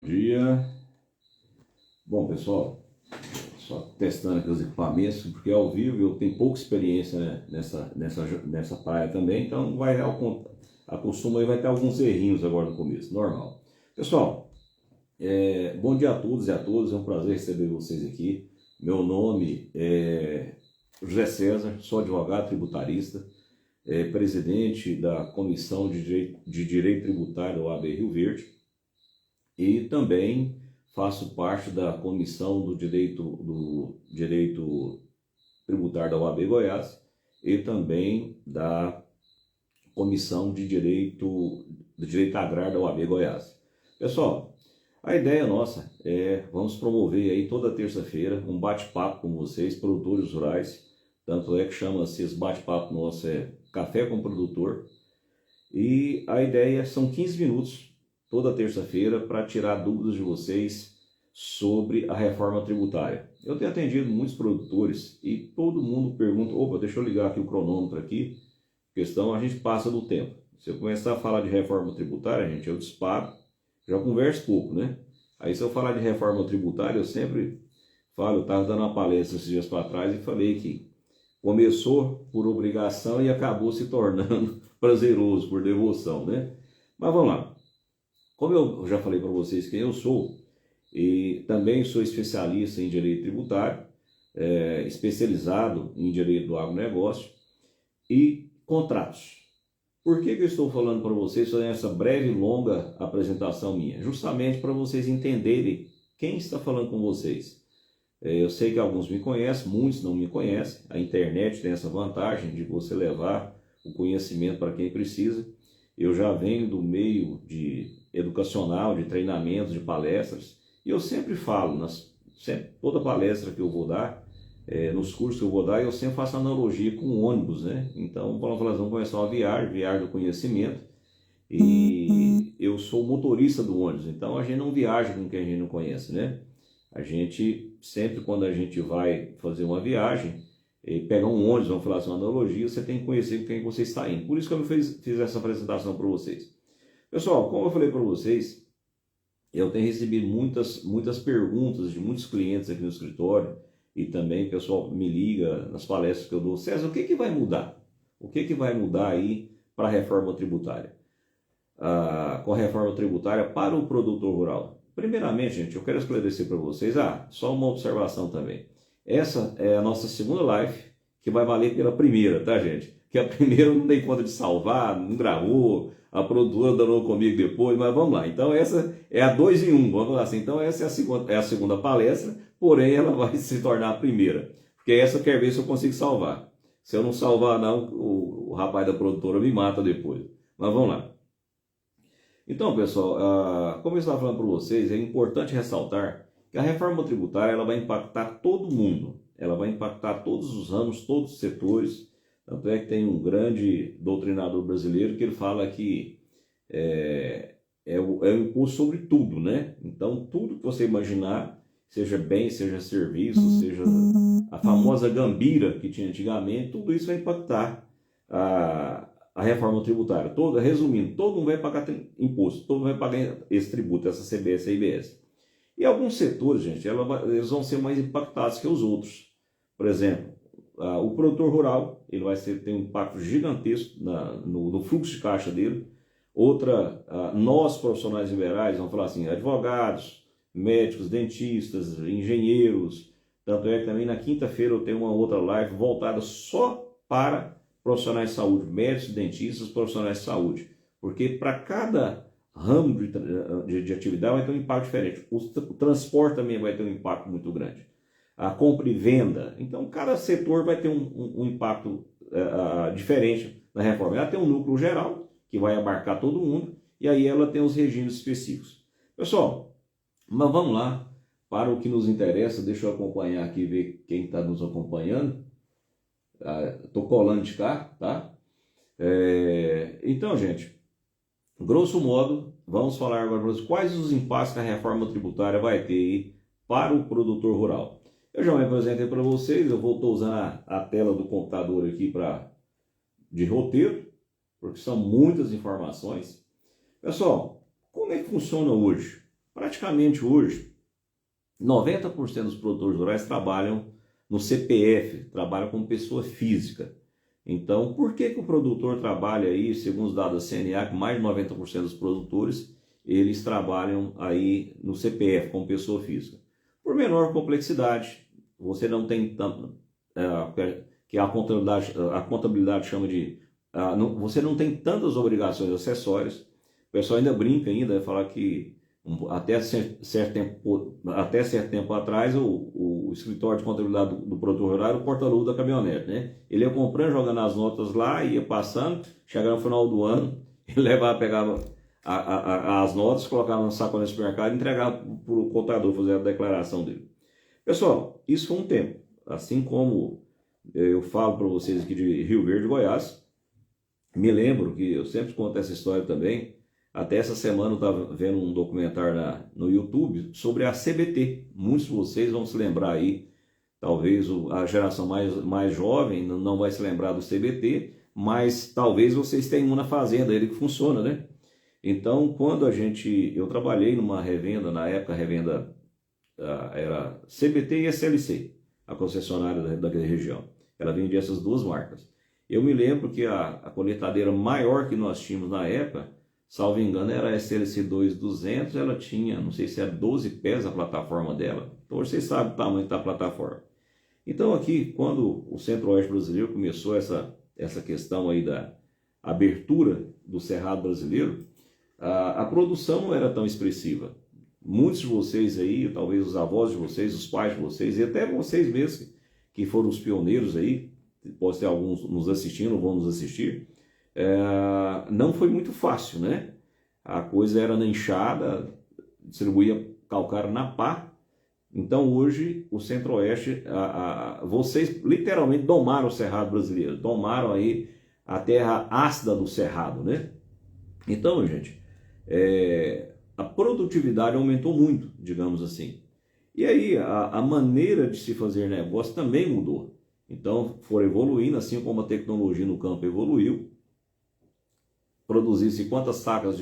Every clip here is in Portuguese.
Dia. Bom, pessoal, só testando aqui os equipamentos, porque ao vivo eu tenho pouca experiência, né, nessa praia também, então acostuma aí, vai ter alguns errinhos agora no começo, normal. Pessoal, bom dia a todos e a todas, é um prazer receber vocês aqui. Meu nome é José César, sou advogado tributarista, presidente da Comissão de Direito Tributário da OAB Rio Verde e também faço parte da Comissão do Direito Tributário da OAB Goiás e também da Comissão de Direito Agrário da OAB Goiás. Pessoal, a ideia nossa vamos promover aí toda terça-feira um bate-papo com vocês, produtores rurais, tanto é que chama-se esse bate-papo nosso Café com o Produtor, e a ideia são 15 minutos toda terça-feira para tirar dúvidas de vocês sobre a reforma tributária. Eu tenho atendido muitos produtores e todo mundo pergunta, opa, deixa eu ligar aqui o cronômetro aqui, questão a gente passa do tempo. Se eu começar a falar de reforma tributária, gente, eu disparo, já converso pouco, né? Aí se eu falar de reforma tributária, eu sempre falo, eu estava dando uma palestra esses dias para trás e falei que começou por obrigação e acabou se tornando prazeroso por devoção, né? Mas vamos lá. Como eu já falei para vocês quem eu sou, e também sou especialista em direito tributário, especializado em direito do agronegócio e contratos. Por que eu estou falando para vocês sobre essa breve e longa apresentação minha? Justamente para vocês entenderem quem está falando com vocês. Eu sei que alguns me conhecem, muitos não me conhecem. A internet tem essa vantagem de você levar o conhecimento para quem precisa. Eu já venho do meio educacional, de treinamentos, de palestras, e eu sempre falo, toda palestra que eu vou dar, nos cursos que eu vou dar, eu sempre faço analogia com o ônibus, né? Então, vamos começar uma viagem do conhecimento, e eu sou motorista do ônibus, então a gente não viaja com quem a gente não conhece, né? A gente, sempre quando a gente vai fazer uma viagem, pegar um ônibus, vamos falar assim, uma analogia, você tem que conhecer com quem você está indo. Por isso que eu fiz essa apresentação para vocês. Pessoal, como eu falei para vocês, eu tenho recebido muitas perguntas de muitos clientes aqui no escritório, e também o pessoal me liga nas palestras que eu dou. César, o que vai mudar? O que vai mudar aí para a reforma tributária? Com a reforma tributária para o produtor rural? Primeiramente, gente, eu quero esclarecer para vocês, só uma observação também. Essa é a nossa segunda live, que vai valer pela primeira, tá, gente? Que a primeira eu não dei conta de salvar, não gravou, a produtora danou comigo depois, mas vamos lá. Então essa é a 2 em 1, vamos falar assim. Então essa é a segunda palestra, porém ela vai se tornar a primeira, porque essa eu quero ver se eu consigo salvar. Se eu não salvar não, o rapaz da produtora me mata depois. Mas vamos lá. Então, pessoal, como eu estava falando para vocês, é importante ressaltar que a reforma tributária ela vai impactar todo mundo, ela vai impactar todos os ramos, todos os setores. Tanto é que tem um grande doutrinador brasileiro que ele fala que é o imposto sobre tudo, né? Então, tudo que você imaginar, seja bem, seja serviço, seja a famosa gambira que tinha antigamente, tudo isso vai impactar a reforma tributária. Resumindo, todo mundo vai pagar imposto, todo mundo vai pagar esse tributo, essa CBS e IBS. E alguns setores, gente, eles vão ser mais impactados que os outros. Por exemplo, o produtor rural, ele vai ter um impacto gigantesco no fluxo de caixa dele. Nós profissionais liberais, vamos falar assim, advogados, médicos, dentistas, engenheiros. Tanto é que também na quinta-feira eu tenho uma outra live voltada só para profissionais de saúde, médicos, dentistas, profissionais de saúde. Porque para cada ramo de atividade vai ter um impacto diferente. O transporte também vai ter um impacto muito grande. A compra e venda. Então, cada setor vai ter um impacto diferente na reforma. Ela tem um núcleo geral, que vai abarcar todo mundo, e aí ela tem os regimes específicos. Pessoal, mas vamos lá para o que nos interessa. Deixa eu acompanhar aqui, ver quem está nos acompanhando. Estou colando de cá, tá? Então, gente, grosso modo, vamos falar agora para vocês quais os impactos que a reforma tributária vai ter aí para o produtor rural. Eu já me apresentei para vocês, eu estou usando a tela do computador aqui de roteiro, porque são muitas informações. Pessoal, como é que funciona hoje? Praticamente hoje, 90% dos produtores rurais trabalham no CPF, trabalham como pessoa física. Então, por que o produtor trabalha aí, segundo os dados da CNA, que mais de 90% dos produtores, eles trabalham aí no CPF, como pessoa física? Por menor complexidade, você não tem tanto, que a contabilidade chama de, você não tem tantas obrigações acessórias. O pessoal ainda brinca ainda, vai falar que até certo tempo atrás, o escritório de contabilidade do produtor rural era o porta-luva da caminhonete, né? Ele ia comprando, jogando as notas lá, ia passando, chegava no final do ano, ele pegava as notas, colocava no saco no supermercado e entregava para o contador fazer a declaração dele. Pessoal, isso foi um tempo. Assim como eu falo para vocês aqui de Rio Verde, Goiás, me lembro que eu sempre conto essa história também. Até essa semana eu estava vendo um documentário no YouTube sobre a CBT. Muitos de vocês vão se lembrar aí, talvez a geração mais jovem não vai se lembrar do CBT, mas talvez vocês tenham um na fazenda, ele que funciona, né? Então, quando eu trabalhei numa revenda, na época a revenda era CBT e SLC, a concessionária daquela região. Ela vendia essas duas marcas. Eu me lembro que a coletadeira maior que nós tínhamos na época, salvo engano, era a SLC 2200, ela tinha, não sei se era 12 pés a plataforma dela. Então vocês sabem o tamanho da plataforma. Então aqui, quando o Centro-Oeste brasileiro começou essa questão aí da abertura do Cerrado brasileiro, a produção não era tão expressiva. Muitos de vocês aí, talvez os avós de vocês, os pais de vocês, e até vocês mesmos, que foram os pioneiros aí, pode ter alguns nos assistindo, vão nos assistir, não foi muito fácil, né? A coisa era na enxada, distribuía calcário na pá. Então hoje o Centro-Oeste, vocês literalmente domaram o Cerrado brasileiro, domaram aí a terra ácida do Cerrado, né? Então, gente, a produtividade aumentou muito, digamos assim. E aí a maneira de se fazer negócio também mudou. Então foram evoluindo, assim como a tecnologia no campo evoluiu. Produzir-se quantas sacas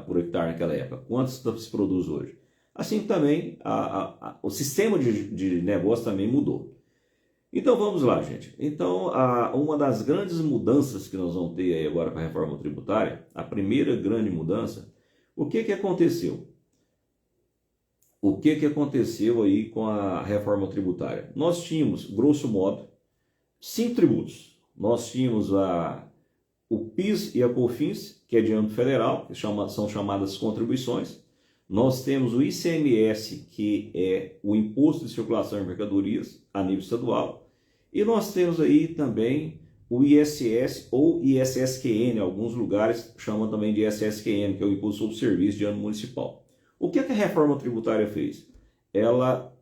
por hectare naquela época, quantas se produz hoje. Assim também o sistema de negócio também mudou. Então vamos lá, gente. Então uma das grandes mudanças que nós vamos ter aí agora com a reforma tributária, a primeira grande mudança, o que aconteceu? O que aconteceu aí com a reforma tributária? Nós tínhamos, grosso modo, 5 tributos. Nós tínhamos o PIS e a COFINS, que é de âmbito federal, que são chamadas contribuições. Nós temos o ICMS, que é o Imposto de Circulação de Mercadorias, a nível estadual. E nós temos aí também o ISS ou ISSQN, alguns lugares chamam também de ISSQN, que é o Imposto sobre Serviço de âmbito municipal. O que a reforma tributária fez? Ela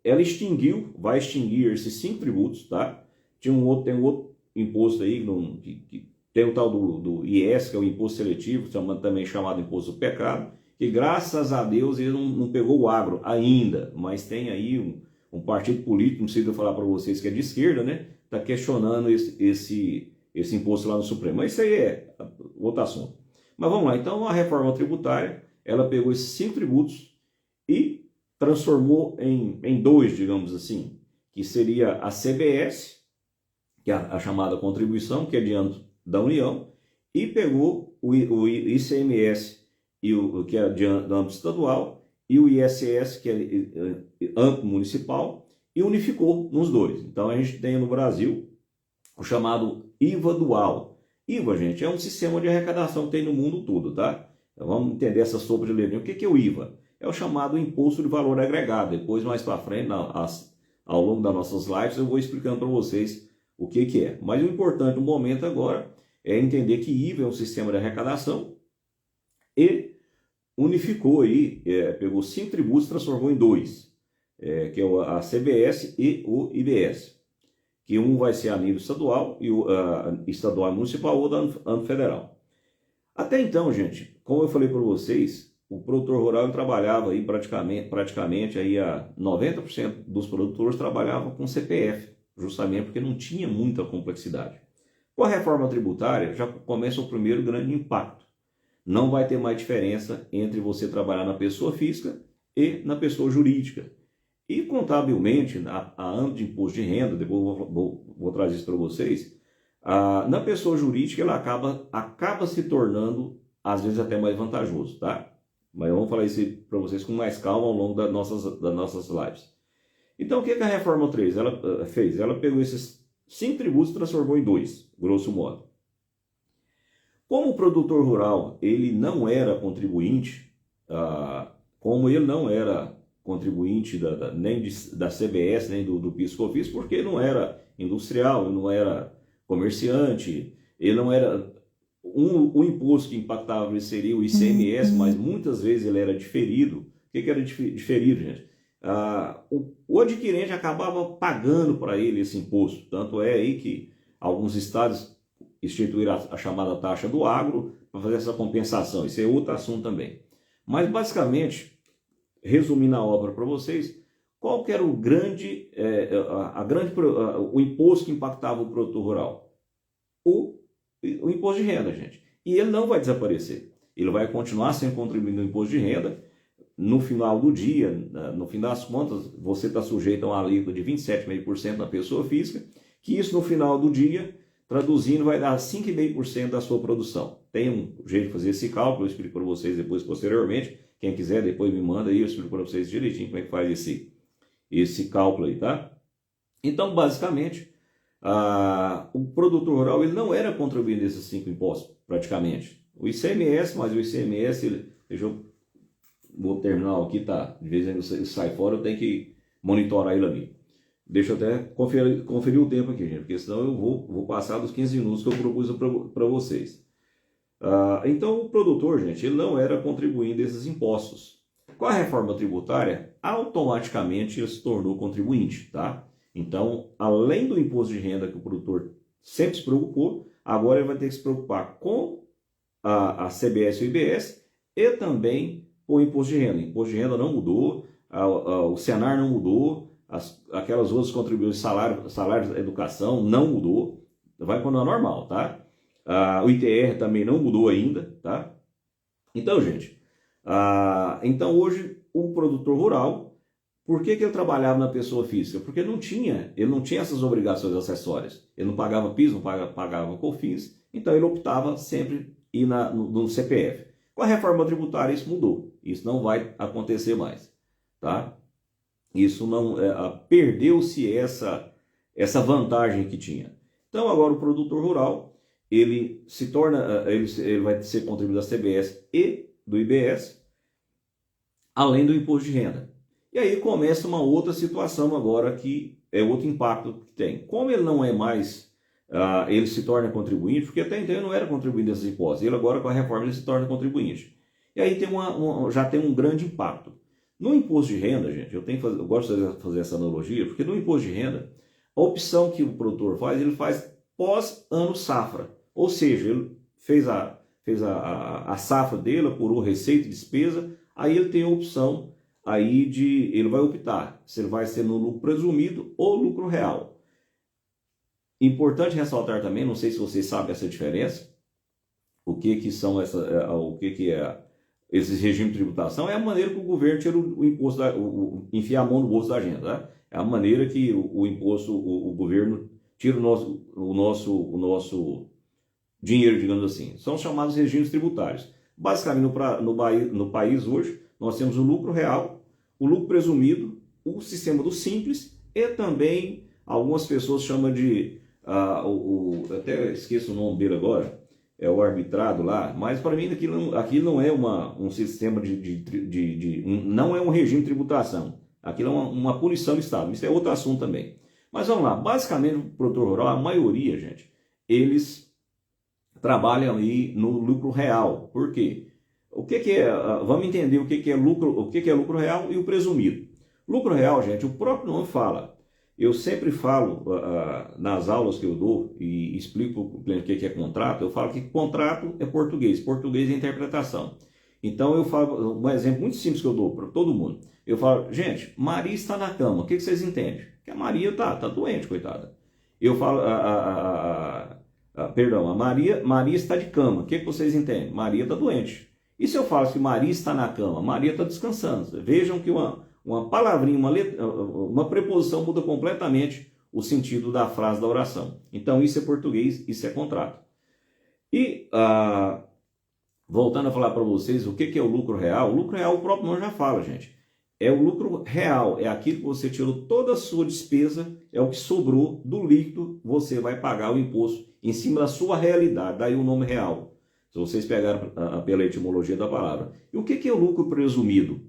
vai extinguir esses 5 tributos, tá? Tem um outro imposto aí, que tem o tal do IS, que é o imposto seletivo, também chamado imposto do pecado, que graças a Deus ele não pegou o agro ainda, mas tem aí um partido político, não sei se eu falar para vocês que é de esquerda, né? Está questionando esse imposto lá no Supremo. Mas isso aí é outro assunto. Mas vamos lá, então a reforma tributária, ela pegou esses 5 tributos e transformou em 2, digamos assim, que seria a CBS, que é a chamada contribuição, que é de âmbito da União, e pegou o ICMS, que é de âmbito estadual, e o ISS, que é âmbito municipal, e unificou nos dois. Então a gente tem no Brasil o chamado IVA dual. IVA, gente, é um sistema de arrecadação que tem no mundo todo, tá? Então vamos entender essa sopa de letrinha. O que é o IVA? É o chamado Imposto de Valor Agregado. Depois, mais para frente, ao longo das nossas lives, eu vou explicando para vocês o que é. Mas o importante no momento agora é entender que IVA é um sistema de arrecadação e unificou aí, pegou 5 tributos e transformou em 2, que é a CBS e o IBS, que um vai ser a nível estadual, estadual e municipal, ou âmbito federal. Até então, gente, como eu falei para vocês, o produtor rural trabalhava aí praticamente aí 90% dos produtores trabalhavam com CPF, justamente porque não tinha muita complexidade. Com a reforma tributária já começa o primeiro grande impacto. Não vai ter mais diferença entre você trabalhar na pessoa física e na pessoa jurídica. E contabilmente, a âmbito de imposto de renda, depois vou trazer isso para vocês, na pessoa jurídica ela acaba se tornando, às vezes, até mais vantajoso, tá? Mas eu vou falar isso para vocês com mais calma ao longo das nossas lives. Então, o que a Reforma 3 ela fez? Ela pegou esses 5 tributos e transformou em 2, grosso modo. Como o produtor rural ele não era contribuinte, como ele não era contribuinte nem da CBS, nem do PIS/COFINS, porque ele não era industrial, ele não era comerciante, ele não era... O imposto que impactava ele seria o ICMS, mas muitas vezes ele era diferido. O que era diferido, gente? O adquirente acabava pagando para ele esse imposto. Tanto é aí que alguns estados instituíram a chamada taxa do agro para fazer essa compensação. Isso é outro assunto também. Mas basicamente, resumindo a obra para vocês, qual que era o o imposto que impactava o produtor rural? O imposto de renda, gente. E ele não vai desaparecer. Ele vai continuar sendo contribuído no imposto de renda. No final do dia, no fim das contas, você está sujeito a uma alíquota de 27,5% na pessoa física, que isso no final do dia, traduzindo, vai dar 5,5% da sua produção. Tem um jeito de fazer esse cálculo, eu explico para vocês depois, posteriormente. Quem quiser, depois me manda aí, eu explico para vocês direitinho como é que faz esse cálculo aí, tá? Então, basicamente, o produtor rural ele não era contribuído nesses 5 impostos, praticamente. O ICMS, mas o ICMS, vou terminar aqui, tá? De vez em quando ele sai fora, eu tenho que monitorar ele ali. Deixa eu até conferir o tempo aqui, gente, porque senão eu vou passar dos 15 minutos que eu propus para vocês. Então, o produtor, gente, ele não era contribuindo desses impostos. Com a reforma tributária, automaticamente ele se tornou contribuinte, tá? Então, além do imposto de renda que o produtor sempre se preocupou, agora ele vai ter que se preocupar com a CBS e o IBS e também com o imposto de renda. O imposto de renda não mudou, o Senar não mudou, aquelas outras contribuições, salários da educação não mudou, vai continuar normal, tá? O ITR também não mudou ainda, tá? Então, gente, então hoje o produtor rural, por que ele trabalhava na pessoa física? Porque ele não tinha essas obrigações acessórias. Ele não pagava PIS, não pagava COFINS, então ele optava sempre ir no CPF. Com a reforma tributária isso mudou. Isso não vai acontecer mais, tá? Isso não perdeu-se essa vantagem que tinha. Então agora o produtor rural ele vai ser contribuído da CBS e do IBS, além do imposto de renda. E aí começa uma outra situação agora que é outro impacto que tem. Como ele não é mais, ele se torna contribuinte, porque até então ele não era contribuinte desses impostos. Ele agora com a reforma ele se torna contribuinte. E aí tem já tem um grande impacto. No imposto de renda, gente, eu gosto de fazer essa analogia, porque no imposto de renda, a opção que o produtor faz, ele faz pós-ano safra. Ou seja, ele fez a safra dele, apurou receita e despesa, aí ele tem a opção aí ele vai optar se ele vai ser no lucro presumido ou lucro real. Importante ressaltar também, não sei se vocês sabem essa diferença, o que são esses regimes de tributação, é a maneira que o governo tira o imposto, enfia a mão no bolso da gente, tá? É a maneira que o governo tira o nosso dinheiro, digamos assim. São chamados regimes tributários. Basicamente, no país hoje, nós temos o lucro real, o lucro presumido, o sistema do simples e também algumas pessoas chamam de, até esqueço o nome dele agora, é o arbitrado lá, mas para mim aquilo não é um sistema não é um regime de tributação, aquilo é uma punição do Estado, isso é outro assunto também. Mas vamos lá, basicamente o produtor rural, a maioria, gente, eles trabalham aí no lucro real. Por quê? Vamos entender o que é lucro real e o presumido. Lucro real, gente, o próprio nome fala. Eu sempre falo nas aulas que eu dou e explico para o cliente o que é contrato. Eu falo que contrato é português é interpretação. Então eu falo um exemplo muito simples que eu dou para todo mundo. Eu falo, gente, Maria está na cama. O que vocês entendem? Que a Maria está doente, coitada. Eu falo, Perdão, a Maria está de cama. O que vocês entendem? Maria está doente. E se eu falo que Maria está na cama? Maria está descansando. Vejam que uma palavrinha, uma preposição muda completamente o sentido da frase da oração. Então isso é português, isso é contrato. E voltando a falar para vocês o que é o lucro real. O lucro real, o próprio nome já fala, gente. É o lucro real, é aquilo que você tirou toda a sua despesa, é o que sobrou do líquido, você vai pagar o imposto em cima da sua realidade, daí o nome real, se vocês pegaram pela etimologia da palavra. E o que é o lucro presumido?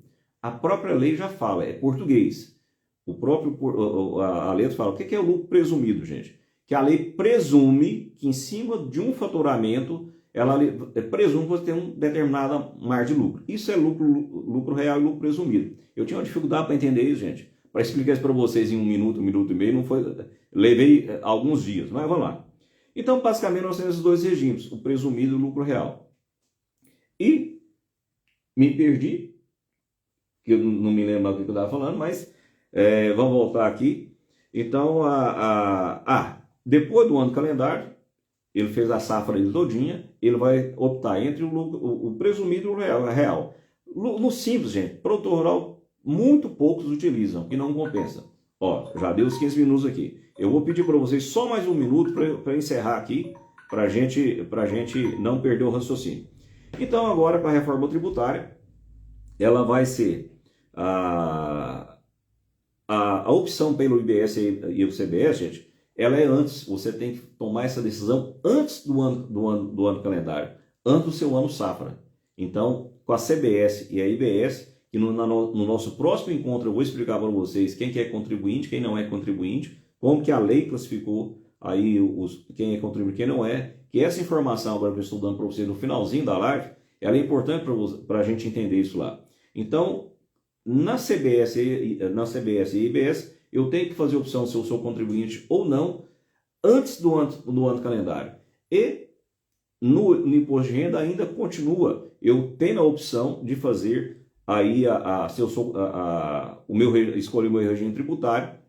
A própria lei já fala, é português. A letra fala, o que é o lucro presumido, gente? Que a lei presume que em cima de um faturamento, ela presume que você tem um determinada margem de lucro. Isso é lucro real e lucro presumido. Eu tinha uma dificuldade para entender isso, gente. Para explicar isso para vocês em um minuto e meio, não foi, levei alguns dias, mas vamos lá. Então, basicamente, nós temos esses dois regimes, o presumido e o lucro real. E me perdi, que eu não me lembro do que eu estava falando, mas vamos voltar aqui. Então, depois do ano calendário, ele fez a safra dele todinha, ele vai optar entre o presumido e o real. No simples, gente, produtor rural, muito poucos utilizam, que não compensa. Ó, já deu os 15 minutos aqui. Eu vou pedir para vocês só mais um minuto para encerrar aqui, para gente não perder o raciocínio. Então, agora, com a reforma tributária, ela vai ser a opção pelo IBS e o CBS, gente, ela é antes. Você tem que tomar essa decisão antes do ano calendário, antes do seu ano safra. Então, com a CBS e a IBS, que no nosso próximo encontro eu vou explicar para vocês quem que é contribuinte, quem não é contribuinte, como que a lei classificou aí quem é contribuinte e quem não é, que essa informação agora que eu estou dando para vocês no finalzinho da live, ela é importante para a gente entender isso lá. Então, na CBS e IBS, eu tenho que fazer a opção se eu sou contribuinte ou não, antes do ano calendário. E no imposto de renda ainda continua, eu tenho a opção de fazer aí se eu sou escolher o meu regime tributário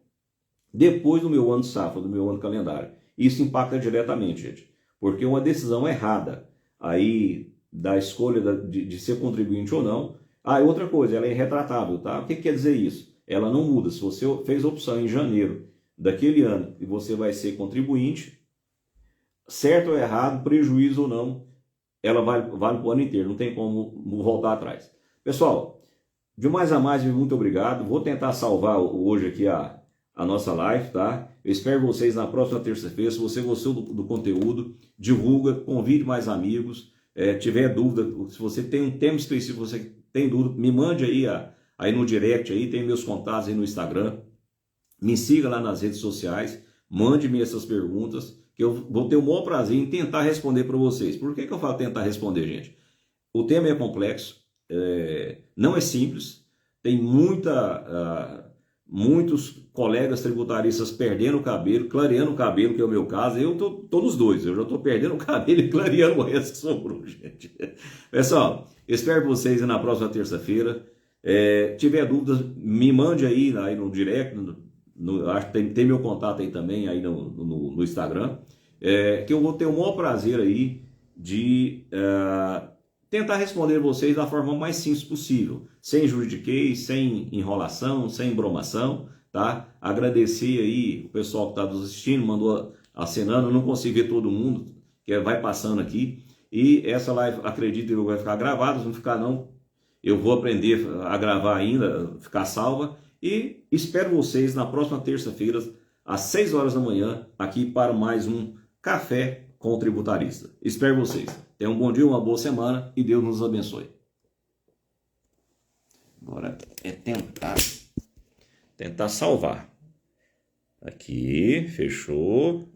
depois do meu ano safra, do meu ano calendário. Isso impacta diretamente, gente, porque uma decisão errada aí da escolha de ser contribuinte ou não. E outra coisa, ela é irretratável, tá? O que quer dizer isso? Ela não muda. Se você fez a opção em janeiro daquele ano e você vai ser contribuinte, certo ou errado, prejuízo ou não, ela vale para o ano inteiro, não tem como voltar atrás. Pessoal, de mais a mais, muito obrigado. Vou tentar salvar hoje aqui a nossa live, tá? Eu espero vocês na próxima terça-feira. Se você gostou do conteúdo, divulga, convide mais amigos. Tiver dúvida, se você tem um tema específico, você tem dúvida, me mande aí no direct, aí tem meus contatos aí no Instagram. Me siga lá nas redes sociais, mande-me essas perguntas, que eu vou ter o maior prazer em tentar responder para vocês. Por que eu falo tentar responder, gente? O tema é complexo, não é simples, tem muitos colegas tributaristas perdendo o cabelo, clareando o cabelo, que é o meu caso. Eu tô nos dois, eu já estou perdendo o cabelo e clareando o resto que sobrou, gente. Pessoal, espero vocês na próxima terça-feira. Tiver dúvidas, me mande aí no direct, acho que tem meu contato aí também aí no Instagram, que eu vou ter o maior prazer aí de tentar responder vocês da forma mais simples possível, sem juridiquês, sem enrolação, sem bromação, tá? Agradecer aí o pessoal que está nos assistindo, mandou acenando, eu não consigo ver todo mundo, que vai passando aqui, e essa live, acredito que vai ficar gravada, se não ficar não, eu vou aprender a gravar ainda, ficar salva, e espero vocês na próxima terça-feira, às 6 horas da manhã, aqui para mais um Café com o Tributarista. Espero vocês. Tenham um bom dia, uma boa semana e Deus nos abençoe. Agora é tentar salvar. Aqui, fechou.